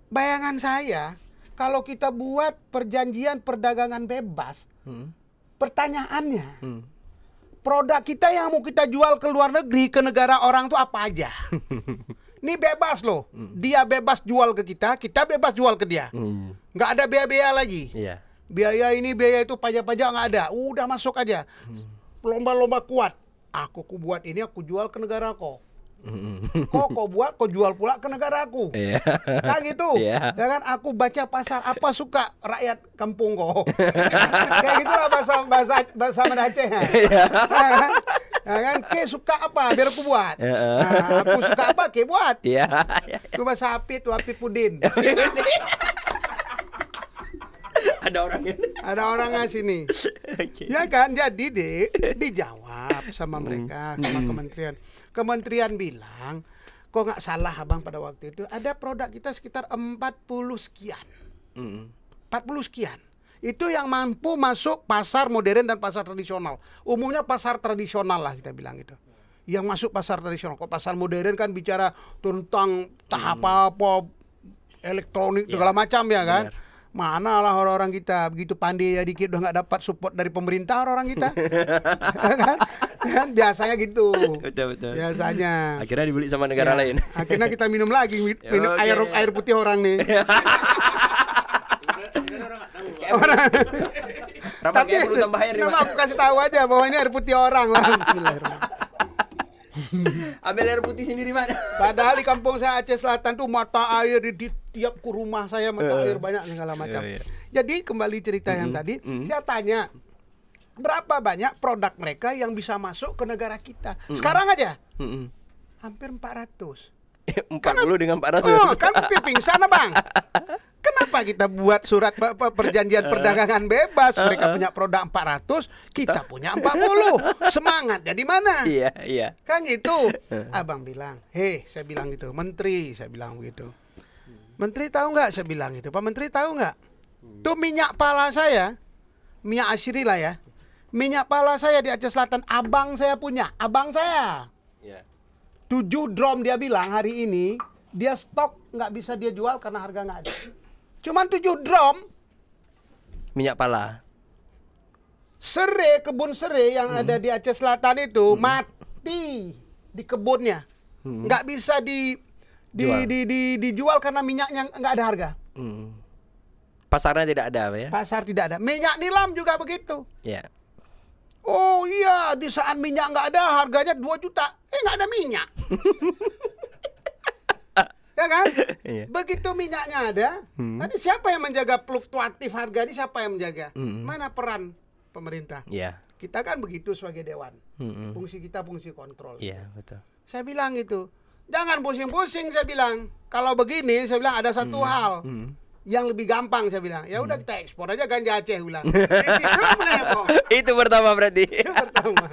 [SPEAKER 1] bayangan saya kalau kita buat perjanjian perdagangan bebas, pertanyaannya produk kita yang mau kita jual ke luar negeri, ke negara orang tuh apa aja? Ini bebas loh, dia bebas jual ke kita, kita bebas jual ke dia. Nggak ada biaya-biaya lagi. Biaya ini, biaya itu, pajak-pajak nggak ada. Udah masuk aja. Lomba-lomba kuat. Aku buat ini, aku jual ke negara kau. Kau buat, kau jual pula ke negaraku. Kan gitu. Ya kan, aku baca pasar apa suka rakyat kampung kau. Kayak gitulah bahasa Aceh. Ya kan, ke suka apa biar aku buat. Aku suka apa ke buat. Itu bahasa Api tuh, Api Pudin. Ada orangnya sini. Ya kan, jadi dijawab sama mereka, sama kementerian bilang, kok nggak salah abang pada waktu itu ada produk kita sekitar 40 sekian. 40 sekian. Itu yang mampu masuk pasar modern dan pasar tradisional. Umumnya pasar tradisional lah kita bilang itu. Yang masuk pasar tradisional. Kok pasar modern kan bicara tentang tahap apa elektronik segala macam ya kan. Benar. Mana lah orang-orang kita begitu pandai ya dikit udah nggak dapat support dari pemerintah orang kita. kan biasanya gitu. Betul. Biasanya.
[SPEAKER 2] Akhirnya dibeli sama negara lain.
[SPEAKER 1] Akhirnya kita minum lagi minum air putih orang nih. Tapi perlu tambah air. Aku kasih tahu aja bahwa ini air putih orang lah. Bismillahirrahmanirrahim.
[SPEAKER 2] Ambil air putih sendiri mana?
[SPEAKER 1] Padahal di kampung saya Aceh Selatan tuh mata air di tiap rumah saya mata air banyak segala macam. Jadi kembali cerita yang tadi, saya tanya berapa banyak produk mereka yang bisa masuk ke negara kita. Sekarang aja hampir 400.
[SPEAKER 2] 40 dengan 400.
[SPEAKER 1] Kan pingsan Bang. Kenapa kita buat surat perjanjian perdagangan bebas? Mereka punya produk 400, kita punya 40. Semangat jadi mana?
[SPEAKER 2] Iya.
[SPEAKER 1] Kan gitu. Abang bilang, saya bilang gitu, Menteri, saya bilang begitu. Menteri tahu nggak? Saya bilang gitu. Pak Menteri tahu nggak? Tuh minyak pala saya, minyak asiri lah ya. Minyak pala saya di Aceh Selatan, abang saya punya, abang saya. 7 drum dia bilang hari ini, dia stok nggak bisa dia jual karena harga nggak ada. Cuman 7 drum
[SPEAKER 2] minyak pala.
[SPEAKER 1] Kebun serai yang ada di Aceh Selatan itu mati di kebunnya. Nggak bisa dijual karena minyaknya nggak ada harga.
[SPEAKER 2] Pasarnya tidak ada ya?
[SPEAKER 1] Pasar tidak ada. Minyak nilam juga begitu.
[SPEAKER 2] Ya.
[SPEAKER 1] Oh iya, di saat minyak nggak ada harganya 2 juta. Nggak ada minyak. Ya kan? Begitu minyaknya ada, nanti siapa yang menjaga fluktuatif harga ini? Siapa yang menjaga? Mana peran pemerintah? Kita kan begitu sebagai dewan. Fungsi kita fungsi kontrol.
[SPEAKER 2] Iya, betul.
[SPEAKER 1] Saya bilang gitu. Jangan pusing-pusing saya bilang. Kalau begini saya bilang ada satu hal yang lebih gampang saya bilang. Ya udah kita ekspor aja ganja Aceh bilang.
[SPEAKER 2] Itu pertama berarti.
[SPEAKER 1] Itu pertama.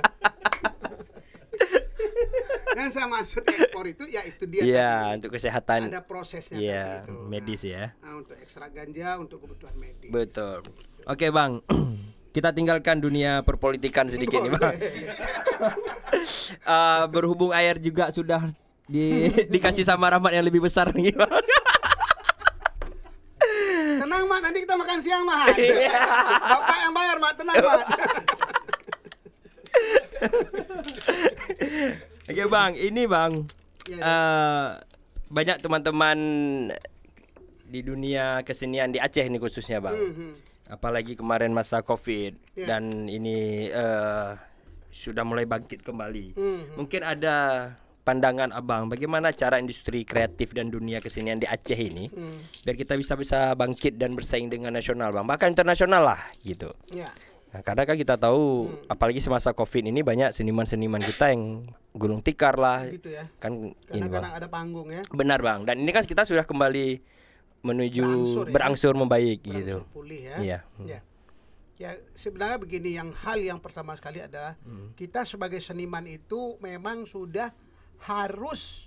[SPEAKER 1] Yang saya maksud ekspor itu ya itu dia tadi.
[SPEAKER 2] Untuk kesehatan.
[SPEAKER 1] Ada prosesnya
[SPEAKER 2] tadi itu. Medis ya.
[SPEAKER 1] Untuk ekstrak ganja untuk kebutuhan medis.
[SPEAKER 2] Betul. Oke, Bang. Kita tinggalkan dunia perpolitikan sedikit nih, Bang. Berhubung air juga sudah dikasih sama Rahmat yang lebih besar nih, Bang.
[SPEAKER 1] Tenang, Mat, nanti kita makan siang, Mat. Bapak yang bayar, Mat, tenang, Mat.
[SPEAKER 2] Oke, Bang, ini Bang, banyak teman-teman di dunia kesenian di Aceh ini khususnya, Bang. Apalagi kemarin masa Covid dan ini sudah mulai bangkit kembali. Mungkin ada pandangan Abang bagaimana cara industri kreatif dan dunia kesenian di Aceh ini biar kita bisa bangkit dan bersaing dengan nasional, Bang, bahkan internasional lah gitu. Nah, karena kan kita tahu apalagi semasa Covid ini banyak seniman-seniman kita yang gulung tikar lah gitu ya. Kan ini
[SPEAKER 1] Bang, ada panggung ya.
[SPEAKER 2] Benar, Bang. Dan ini kan kita sudah kembali menuju berangsur membaik gitu.
[SPEAKER 1] Pulih ya. Iya. Ya sebenarnya begini, hal yang pertama sekali adalah kita sebagai seniman itu memang sudah harus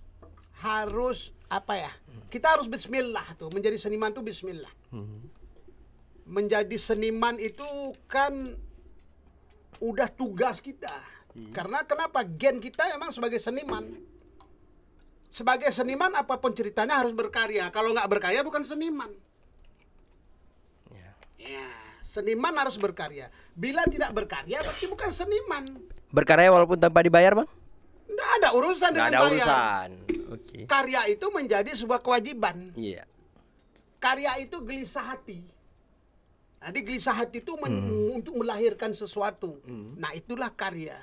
[SPEAKER 1] apa ya? Kita harus bismillah tuh, menjadi seniman tuh bismillah. Menjadi seniman itu kan udah tugas kita. Karena kenapa? Gen kita memang sebagai seniman. Sebagai seniman apapun ceritanya harus berkarya. Kalau nggak berkarya bukan seniman. Ya, seniman harus berkarya. Bila tidak berkarya berarti bukan seniman.
[SPEAKER 2] Berkarya walaupun tanpa dibayar, Bang?
[SPEAKER 1] Nggak ada urusan dengan bayar.
[SPEAKER 2] Nggak ada urusan. Okay.
[SPEAKER 1] Karya itu menjadi sebuah kewajiban.
[SPEAKER 2] Iya.
[SPEAKER 1] Karya itu gelisah hati. Jadi gelisah hati itu untuk melahirkan sesuatu. Nah itulah karya.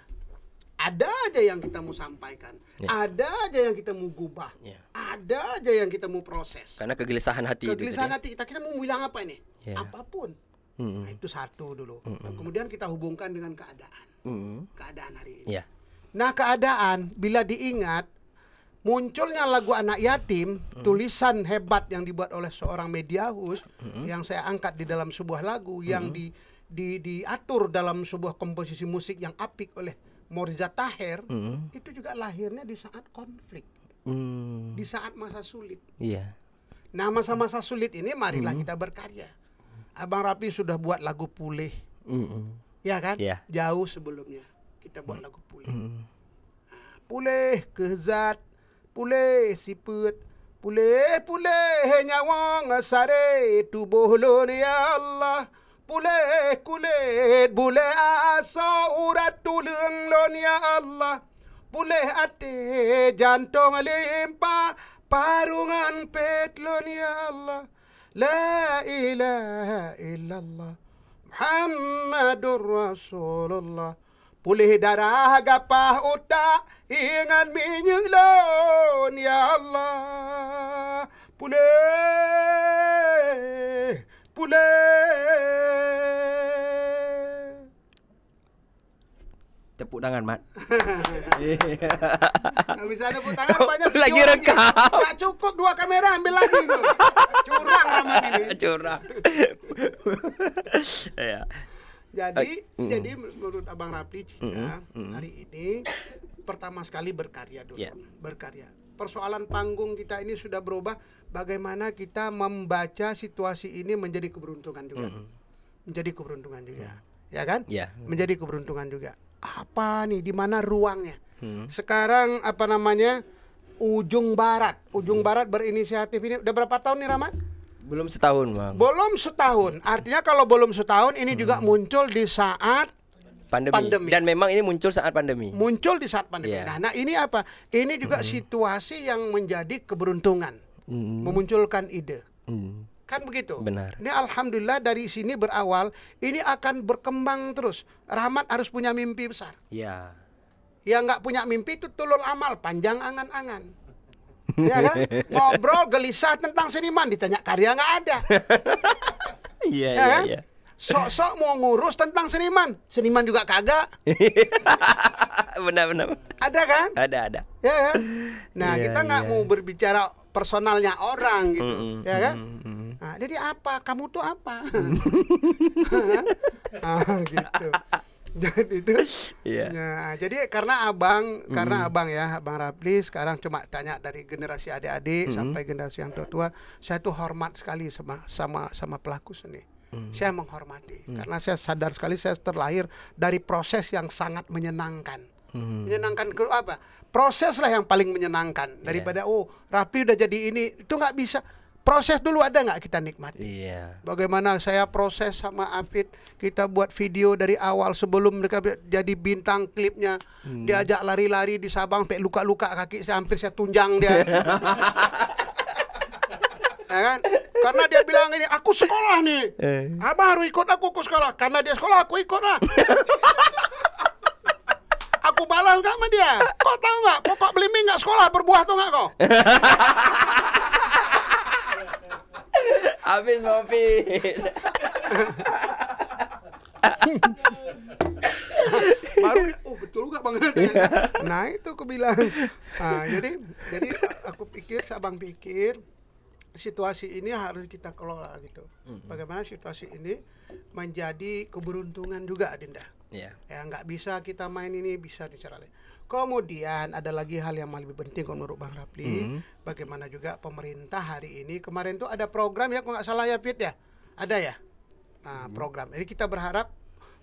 [SPEAKER 1] ada aja yang kita mau sampaikan, ada aja yang kita mau gubah, ada aja yang kita mau proses.
[SPEAKER 2] Karena kegelisahan hati.
[SPEAKER 1] Kegelisahan hati kita mau bilang apa ini? Apapun. Nah, itu satu dulu. Kemudian kita hubungkan dengan keadaan. Keadaan hari ini. Nah, keadaan bila diingat munculnya lagu Anak Yatim, tulisan hebat yang dibuat oleh seorang media host yang saya angkat di dalam sebuah lagu yang diatur dalam sebuah komposisi musik yang apik oleh Morza Taher, itu juga lahirnya di saat konflik, di saat masa sulit. Nah, masa-masa sulit ini marilah kita berkarya. Abang Rapi sudah buat lagu Pulih, ya kan? Jauh sebelumnya kita buat lagu Pulih. Nah, pulih ke zat, pulih siput, pulih nyawa ngasare tubuh lun ya Allah. Pulih kulit, boleh asa urat tulang lon ya Allah. Pulih ate jantung limpa, parungan petlon ya Allah. La ilaha illallah Muhammadur Rasulullah. Pulih darah gapah utak, ingat minyak lon ya Allah. Pulih
[SPEAKER 2] tepuk tangan, Mat.
[SPEAKER 1] Nggak bisa tepuk tangan, banyak video
[SPEAKER 2] lagi rekam.
[SPEAKER 1] Nggak cukup 2 kamera, ambil lagi tuh. Curang Rahmat ini.
[SPEAKER 2] Curang.
[SPEAKER 1] Jadi menurut Abang Rapli, hari ini pertama sekali berkarya dulu. Berkarya. Persoalan panggung kita ini sudah berubah. Bagaimana kita membaca situasi ini menjadi keberuntungan juga. Menjadi keberuntungan juga. Ya kan? Menjadi keberuntungan juga. Apa nih, di mana ruangnya? Sekarang apa namanya? Ujung Barat berinisiatif ini udah berapa tahun nih, Rahmat?
[SPEAKER 2] Belum setahun, Bang.
[SPEAKER 1] Belum setahun. Artinya kalau belum setahun ini juga muncul di saat pandemi.
[SPEAKER 2] Dan memang ini muncul saat pandemi.
[SPEAKER 1] Muncul di saat pandemi. Nah, ini apa? Ini juga situasi yang menjadi keberuntungan. Memunculkan ide. Kan begitu?
[SPEAKER 2] Benar.
[SPEAKER 1] Ini alhamdulillah dari sini berawal, ini akan berkembang terus. Rahmat harus punya mimpi besar. Yang nggak punya mimpi itu tulul amal, panjang angan-angan. Ya kan? Ngobrol gelisah tentang seniman, ditanya karya nggak ada.
[SPEAKER 2] Iya.
[SPEAKER 1] Sok-sok mau ngurus tentang seniman juga kagak.
[SPEAKER 2] Benar.
[SPEAKER 1] Ada kan?
[SPEAKER 2] Ada.
[SPEAKER 1] Ya kan? Nah, kita nggak mau berbicara personalnya orang gitu, ya kan? Nah, jadi apa? Kamu tuh apa? Gitu. Jadi itu. Nah, jadi karena abang ya, Abang Rapli sekarang cuma tanya dari generasi adik-adik sampai generasi yang tua-tua, saya tuh hormat sekali sama pelaku seni. Saya menghormati karena saya sadar sekali saya terlahir dari proses yang sangat menyenangkan. Menyenangkan ke apa? Proses lah yang paling menyenangkan daripada Rapi udah jadi ini, itu nggak bisa. Proses dulu ada nggak kita nikmati? Bagaimana saya proses sama Afid, kita buat video dari awal sebelum mereka jadi bintang klipnya, diajak lari-lari di Sabang, sampai luka-luka kaki saya, hampir saya tunjang dia. Ya kan? Karena dia bilang ini, aku sekolah nih, Abang harus ikut aku ke sekolah. Karena dia sekolah, aku ikut lah. Aku balas nggak sama dia. Kau tahu nggak? Pokok belimbing nggak sekolah berbuah tuh nggak kau?
[SPEAKER 2] Habis ngopi.
[SPEAKER 1] Baru betul nggak Bang? Nah itu aku bilang. Nah, jadi aku pikir, Abang pikir situasi ini harus kita kelola gitu. Bagaimana situasi ini menjadi keberuntungan juga, Adinda. Ya nggak bisa kita main ini, bisa bicara lain. Kemudian ada lagi hal yang lebih penting menurut Bang Rapli, bagaimana juga pemerintah hari ini, kemarin tuh ada program ya, kalau nggak salah ya Fit ya, ada ya, program. Jadi kita berharap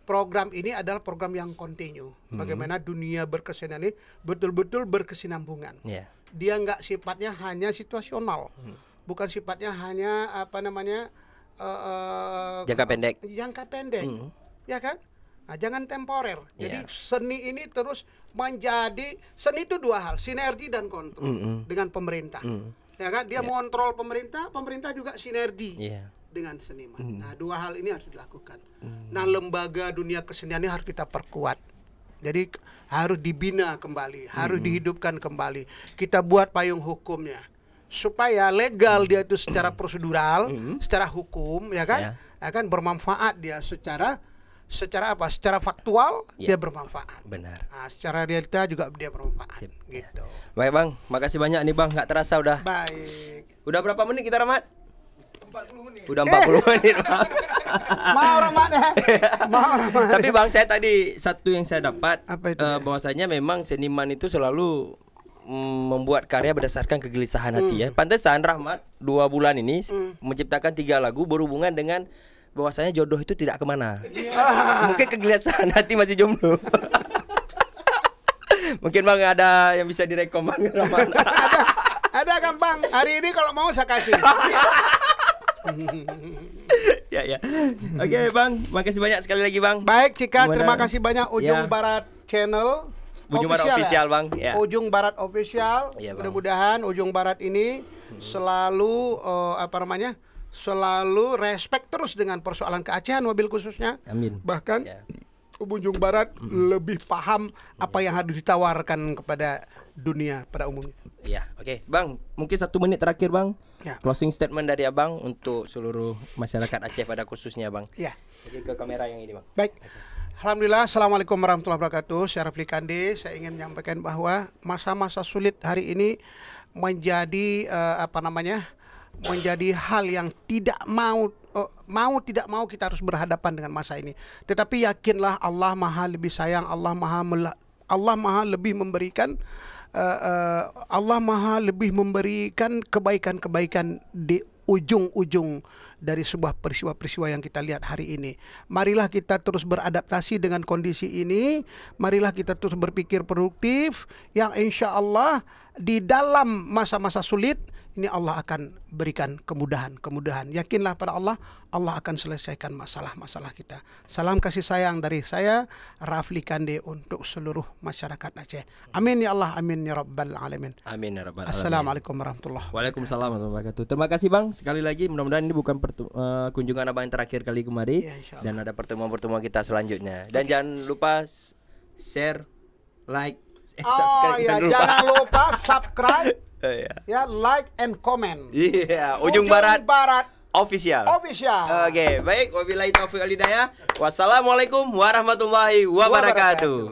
[SPEAKER 1] program ini adalah program yang continue. Bagaimana dunia berkesenian ini betul-betul berkesinambungan. Dia nggak sifatnya hanya situasional, bukan sifatnya hanya apa namanya
[SPEAKER 2] jangka pendek,
[SPEAKER 1] ya kan? Nah, jangan temporer. Jadi seni ini terus menjadi, seni itu dua hal, sinergi dan kontrol dengan pemerintah. Ya kan? Dia mengontrol pemerintah, pemerintah juga sinergi dengan seniman. Nah, dua hal ini harus dilakukan. Nah, lembaga dunia kesenian ini harus kita perkuat. Jadi harus dibina kembali, harus dihidupkan kembali. Kita buat payung hukumnya supaya legal dia itu secara prosedural, secara hukum, ya kan? Akan bermanfaat dia secara apa? Secara faktual dia bermanfaat.
[SPEAKER 2] Benar.
[SPEAKER 1] Nah, secara realita juga dia bermanfaat. Gitu.
[SPEAKER 2] Baik Bang, makasih banyak nih Bang. Nggak terasa udah.
[SPEAKER 1] Baik.
[SPEAKER 2] Udah berapa menit kita Rahmat?
[SPEAKER 3] 40 menit.
[SPEAKER 2] Udah 40 menit Bang.
[SPEAKER 1] Mau Rahmat ya? Mau Rahmat.
[SPEAKER 2] Tapi Bang, saya tadi satu yang saya dapat
[SPEAKER 1] Apa itu?
[SPEAKER 2] bahwasanya memang seniman itu selalu membuat karya berdasarkan kegelisahan hati ya. Pantesan Rahmat 2 bulan ini menciptakan 3 lagu berhubungan dengan bahwasanya jodoh itu tidak kemana. Mungkin kegelisahan hati masih jomblo. Mungkin Bang ada yang bisa direkom Bang Rahmat.
[SPEAKER 1] Ada kan Bang, hari ini kalau mau saya kasih.
[SPEAKER 2] Ya. Oke Bang, makasih banyak sekali lagi Bang.
[SPEAKER 1] Baik Cika,
[SPEAKER 2] Gimana?
[SPEAKER 1] terima kasih banyak Ujung
[SPEAKER 2] Ya.
[SPEAKER 1] Barat Channel.
[SPEAKER 2] Ujung Barat Official, Bang. Ya.
[SPEAKER 1] Ujung Barat Official.
[SPEAKER 2] Ya, Bang.
[SPEAKER 1] Mudah-mudahan Ujung Barat ini selalu selalu respect terus dengan persoalan keacehan mobil khususnya.
[SPEAKER 2] Amin.
[SPEAKER 1] Bahkan
[SPEAKER 2] Ya.
[SPEAKER 1] Ujung Barat lebih paham apa yang harus ditawarkan kepada dunia pada umumnya.
[SPEAKER 2] Ya, oke. Bang, mungkin 1 menit terakhir Bang.
[SPEAKER 1] Ya.
[SPEAKER 2] Closing statement dari Abang untuk seluruh masyarakat Aceh pada khususnya Bang.
[SPEAKER 1] Ya.
[SPEAKER 2] Jadi ke kamera yang ini Bang.
[SPEAKER 1] Baik. Alhamdulillah, Assalamualaikum warahmatullahi wabarakatuh. Saya Rafli Kande, saya ingin menyampaikan bahwa masa-masa sulit hari ini menjadi menjadi hal yang tidak mau tidak mau kita harus berhadapan dengan masa ini. Tetapi yakinlah Allah Maha lebih sayang, Allah Maha lebih memberikan Allah Maha lebih memberikan kebaikan-kebaikan di ujung-ujung dari sebuah peristiwa-peristiwa yang kita lihat hari ini. Marilah kita terus beradaptasi dengan kondisi ini. Marilah kita terus berpikir produktif yang insya Allah di dalam masa-masa sulit ini Allah akan berikan kemudahan. Yakinlah pada Allah, Allah akan selesaikan masalah-masalah kita. Salam kasih sayang dari saya, Rafli Kande, untuk seluruh masyarakat Aceh. Amin ya Allah, amin ya Rabbal Alamin.
[SPEAKER 2] Amin ya rabbal alamin.
[SPEAKER 1] Assalamualaikum warahmatullahi wabarakatuh.
[SPEAKER 2] Waalaikumsalam warahmatullahi wabarakatuh. Terima kasih Bang sekali lagi. Mudah-mudahan ini bukan kunjungan Abang yang terakhir kali kemari,
[SPEAKER 1] Ya, insya Allah.
[SPEAKER 2] dan ada pertemuan-pertemuan kita selanjutnya. Dan jangan lupa share, like,
[SPEAKER 1] Oh ya, jangan lupa subscribe,
[SPEAKER 2] Iya.
[SPEAKER 1] ya, like and comment.
[SPEAKER 2] Iya, Ujung Barat Official.
[SPEAKER 1] Official.
[SPEAKER 2] Oke, baik. Wabillahi taufiq wal hidayah. Wassalamualaikum warahmatullahi wabarakatuh.